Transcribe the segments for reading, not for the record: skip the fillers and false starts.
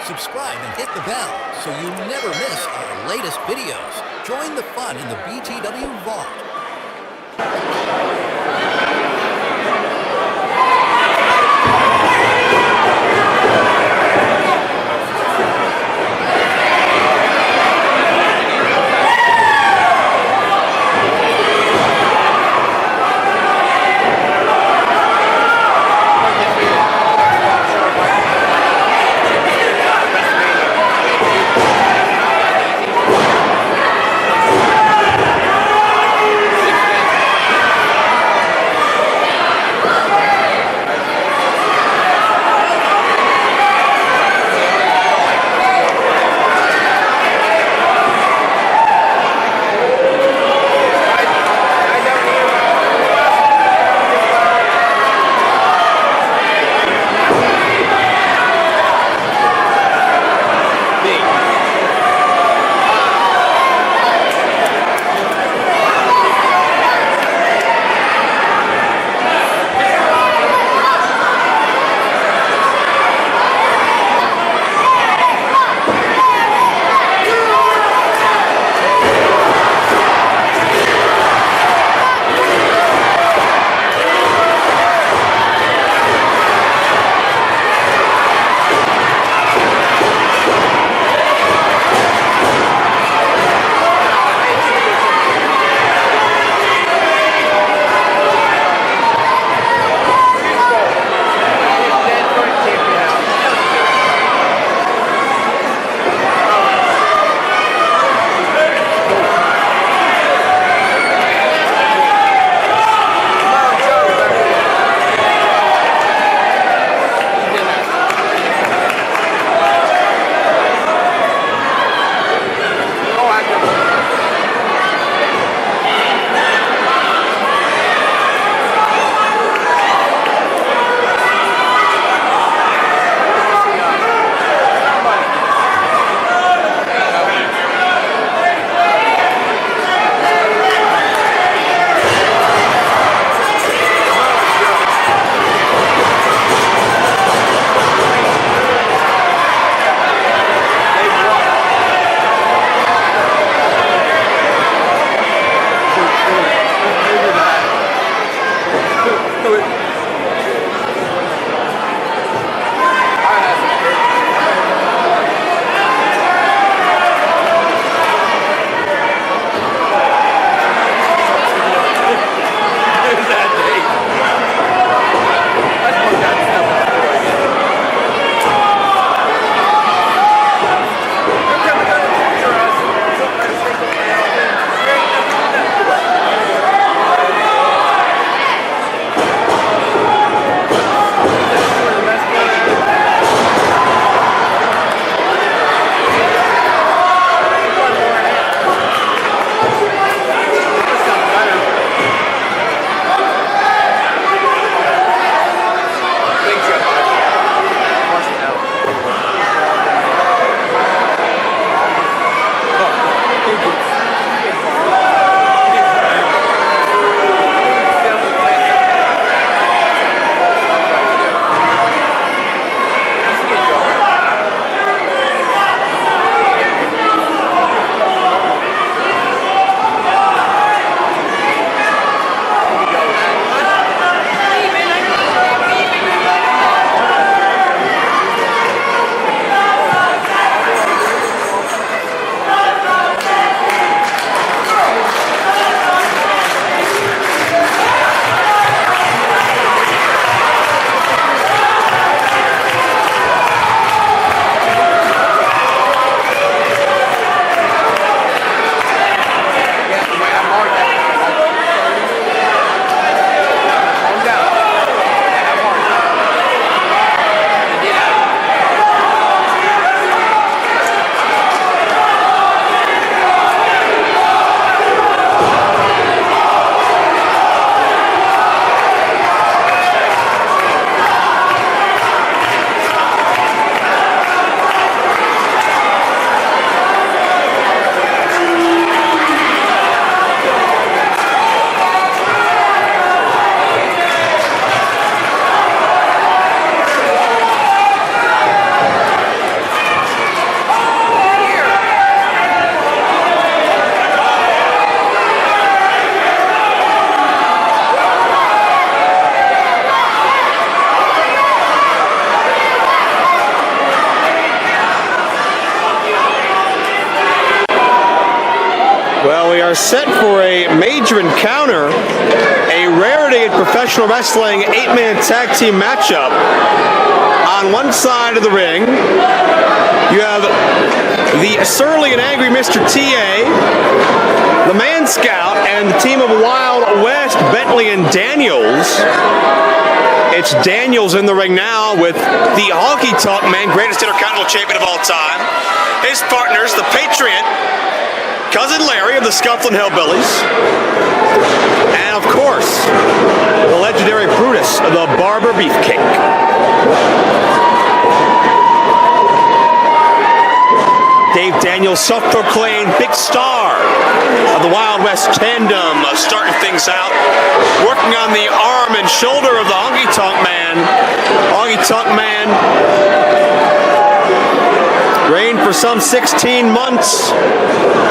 Subscribe and hit the bell so you never miss our latest videos. Join the fun in the BTW Vault. Well, we are set for a major encounter, a rarity in professional wrestling 8-man tag team matchup. On one side of the ring, you have the surly and angry Mr. TA, the Manscout, and the team of Wild West, Bentley and Daniels. It's Daniels in the ring now with the Honky Tonk Man, greatest Intercontinental Champion of all time. His partners, the Patriot, Cousin Larry of the Scufflin' Hillbillies, and of course, the legendary Brutus, the Barber Beefcake. Dave Daniels, self-proclaimed big star of the Wild West tandem, starting things out, working on the arm and shoulder of the Honky Tonk Man. Honky Tonk Man reigned for some 16 months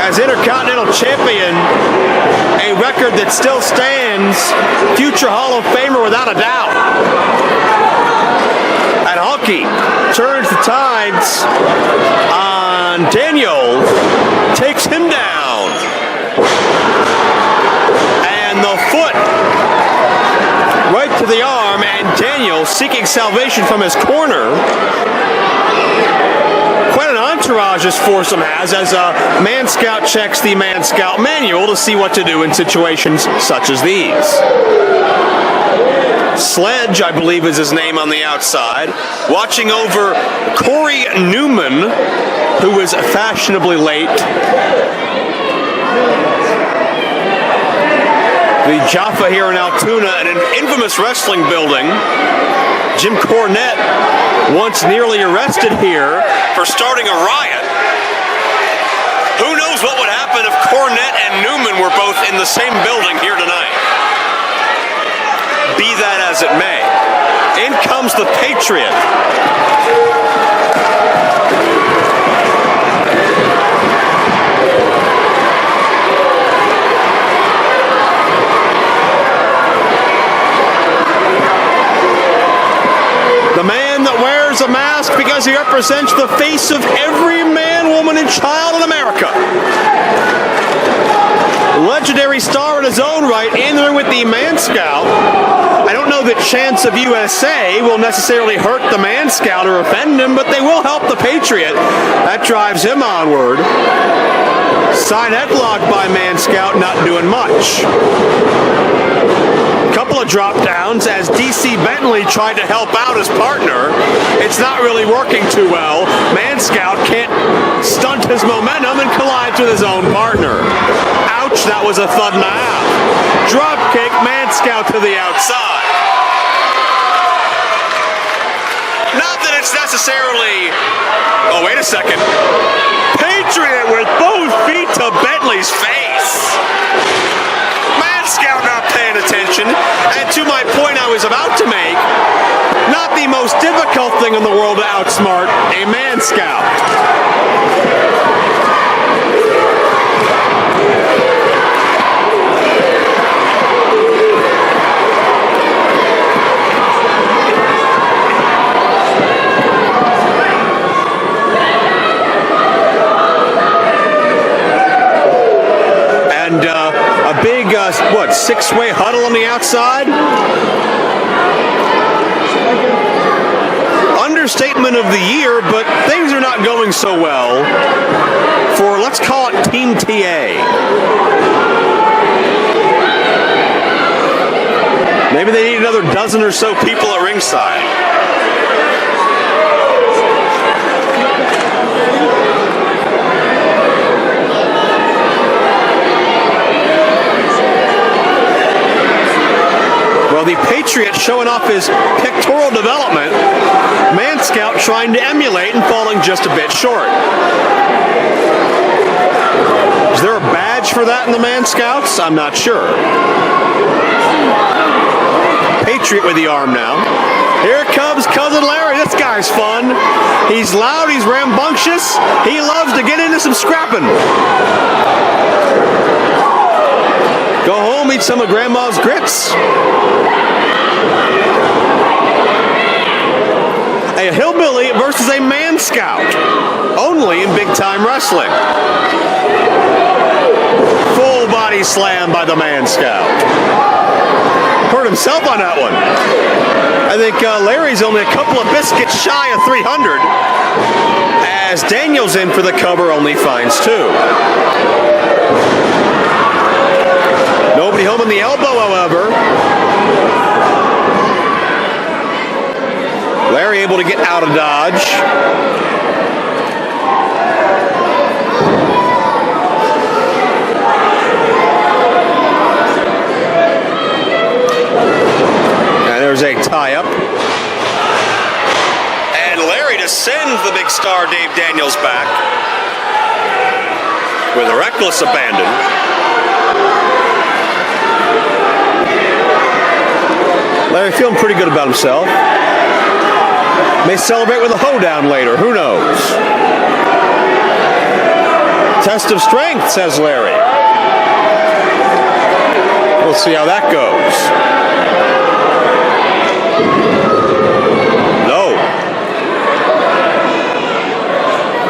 as Intercontinental Champion, a record that still stands, future Hall of Famer without a doubt. And Honky turns the tides on Daniel, takes him down. And the foot right to the arm, and Daniel seeking salvation from his corner. Quite an entourage this foursome has, as Manscout checks the Manscout manual to see what to do in situations such as these. Sledge, I believe, is his name on the outside, watching over Corey Newman, who is fashionably late. The Jaffa here in Altoona, in an infamous wrestling building. Jim Cornette, once nearly arrested here for starting a riot. Who knows what would happen if Cornette and Newman were both in the same building here tonight? Be that as it may. In comes the Patriot. The man that wears a mask because he represents the face of every man, woman, and child in America. Legendary star in his own right, in there with the Manscout. I don't know that chants of USA will necessarily hurt the Manscout or offend him, but they will help the Patriot. That drives him onward. Side headlock by Manscout, not doing much. Couple of drop downs as DC Bentley tried to help out his partner. It's not really working too well. Manscout can't stunt his momentum and collides with his own partner. Ouch, that was a thud and a half. Drop kick, Manscout to the outside. Not that it's necessarily... Oh, wait a second. Patriot with both feet to Bentley's face. Manscout not paying attention, and to my point I was about to make, not the most difficult thing in the world to outsmart a Manscout. And a big, six-way huddle on the outside? Understatement of the year, but things are not going so well for, let's call it, Team TA. Maybe they need another dozen or so people at ringside. Well, the Patriot showing off his pectoral development, Manscout trying to emulate and falling just a bit short. Is there a badge for that in the Manscouts? I'm not sure. Patriot with the arm now. Here comes Cousin Larry. This guy's fun. He's loud, he's rambunctious. He loves to get into some scrapping. Go home, eat some of Grandma's grits. A hillbilly versus a Manscout, only in big-time wrestling. body slam by the Manscout. Hurt himself on that one. I think Larry's only a couple of biscuits shy of 300. As Daniels in for the cover, only finds 2. Nobody home in the elbow, however. Larry able to get out of dodge. And there's a tie-up. And Larry just sends the big star Dave Daniels back with a reckless abandon. Larry feeling pretty good about himself. May celebrate with a hoedown later, who knows? Test of strength, says Larry. We'll see how that goes. No.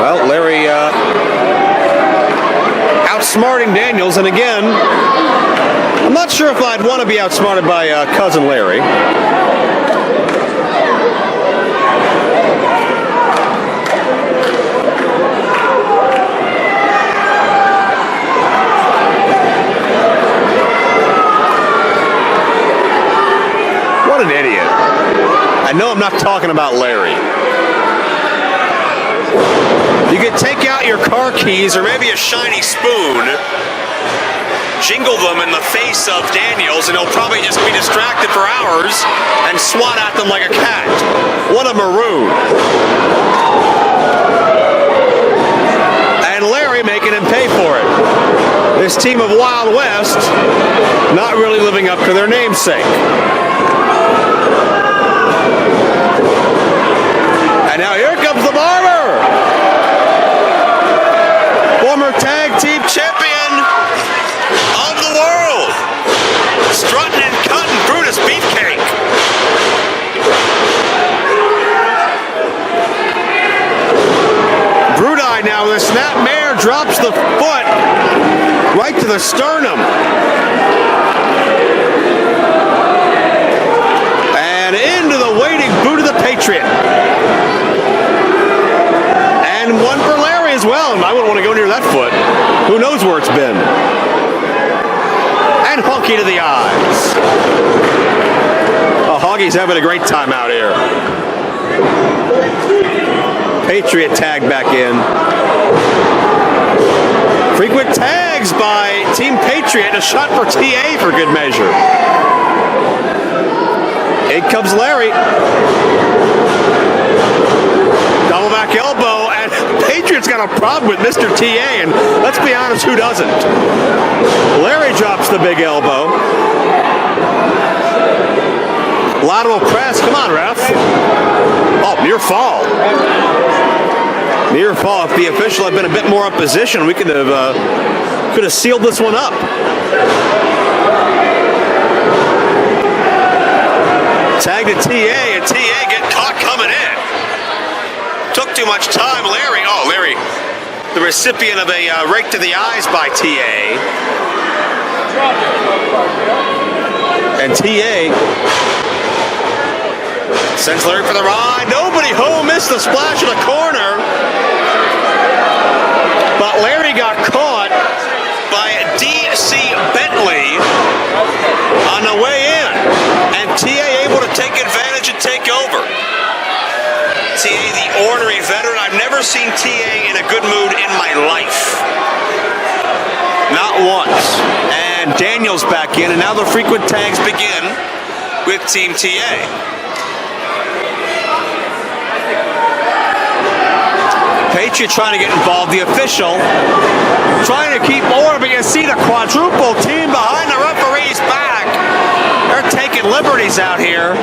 Well, Larry outsmarting Daniels, and again, I'm not sure if I'd want to be outsmarted by cousin Larry. What an idiot. I know I'm not talking about Larry. You could take out your car keys or maybe a shiny spoon, jingle them in the face of Daniels, and he'll probably just be distracted for hours and swat at them like a cat. What a maroon. And Larry making him pay for it. This team of Wild West not really living up to their namesake. And now here comes the barber. Former tag team champion of the world. Strutting and cutting Brutus Beefcake. Brutus now with a snap mare drops the foot right to the sternum. And into the waiting boot of the Patriot. And one for Larry as well. And I wouldn't want to go near that foot. Who knows where it's been. And Honky to the eyes. Oh, Honky's having a great time out here. Patriot tag back in. Frequent tags by Team Patriot. A shot for TA for good measure. In comes Larry. Double back elbow, and Patriot's got a problem with Mr. TA, and let's be honest, who doesn't? Larry drops the big elbow. Lateral press, come on, ref. Oh, near fall. Near fall. If the official had been a bit more in position, we could have sealed this one up. Tag to TA, and TA get caught coming in. Took too much time. Larry, the recipient of a rake to the eyes by TA. And TA sends Larry for the ride. Nobody home, missed the splash in the corner. But Larry got caught by DC Bentley on the way in. And TA able to take advantage and take over. TA, the ornery veteran. I've never seen TA in a good mood in my life. Not once. And Daniels back in, and now the frequent tags begin with Team TA. Patriot trying to get involved. The official trying to keep order, but you see the quadruple team behind the referee's back. They're taking liberties out here.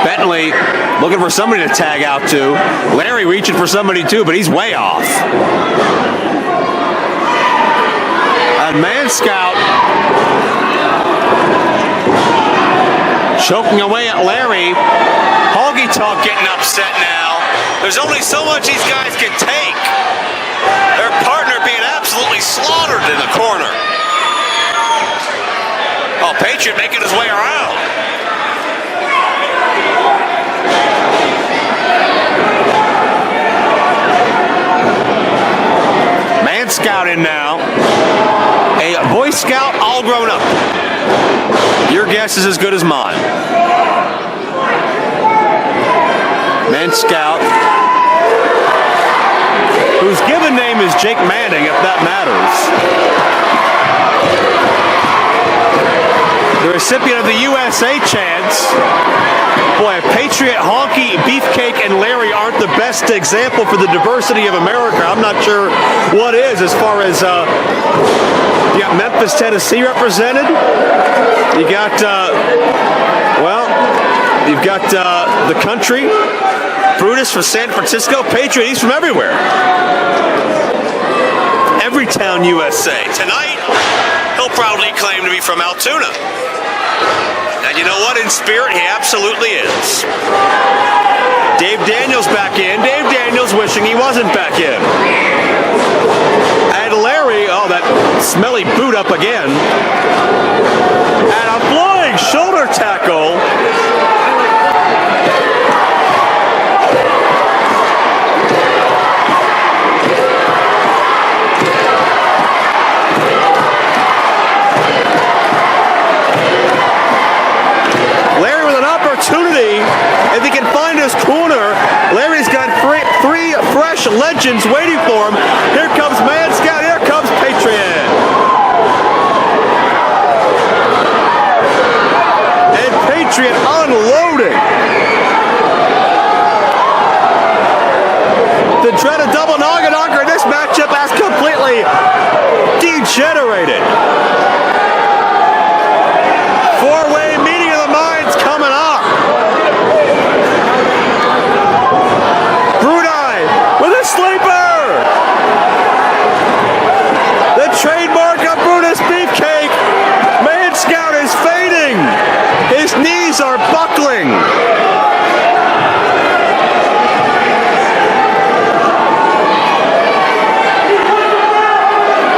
Bentley looking for somebody to tag out to. Larry reaching for somebody too, but he's way off. And Manscout choking away at Larry. Honky Tonk getting upset now. There's only so much these guys can take. Their partner being absolutely slaughtered in the corner. Oh, Patriot making his way around. Manscout in now. A Boy Scout all grown up. Your guess is as good as mine. Manscout, whose given name is Jake Manning, if that matters. The recipient of the USA chants. Boy, if Patriot, Honky, Beefcake, and Larry aren't the best example for the diversity of America, I'm not sure what is as far as you got Memphis, Tennessee represented. You got, you've got the country. Brutus from San Francisco. Patriot, he's from everywhere. Everytown, USA. Tonight, he'll proudly claim to be from Altoona. And you know what? In spirit, he absolutely is. Dave Daniels back in. Dave Daniels wishing he wasn't back in. And Larry, oh, that smelly boot up again. And a flying shoulder tackle. If he can find his corner, Larry's got three fresh legends waiting for him. Here comes Manscout, here comes Patriot. And Patriot unloading. The dreaded double noggin knocker in this matchup has completely degenerated. Four-way meeting of the minds coming up. Sleeper! The trademark of Brutus Beefcake. Manscout is fading. His knees are buckling.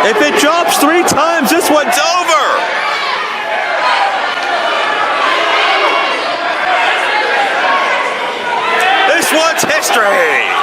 If it drops 3 times, this one's over. This one's history.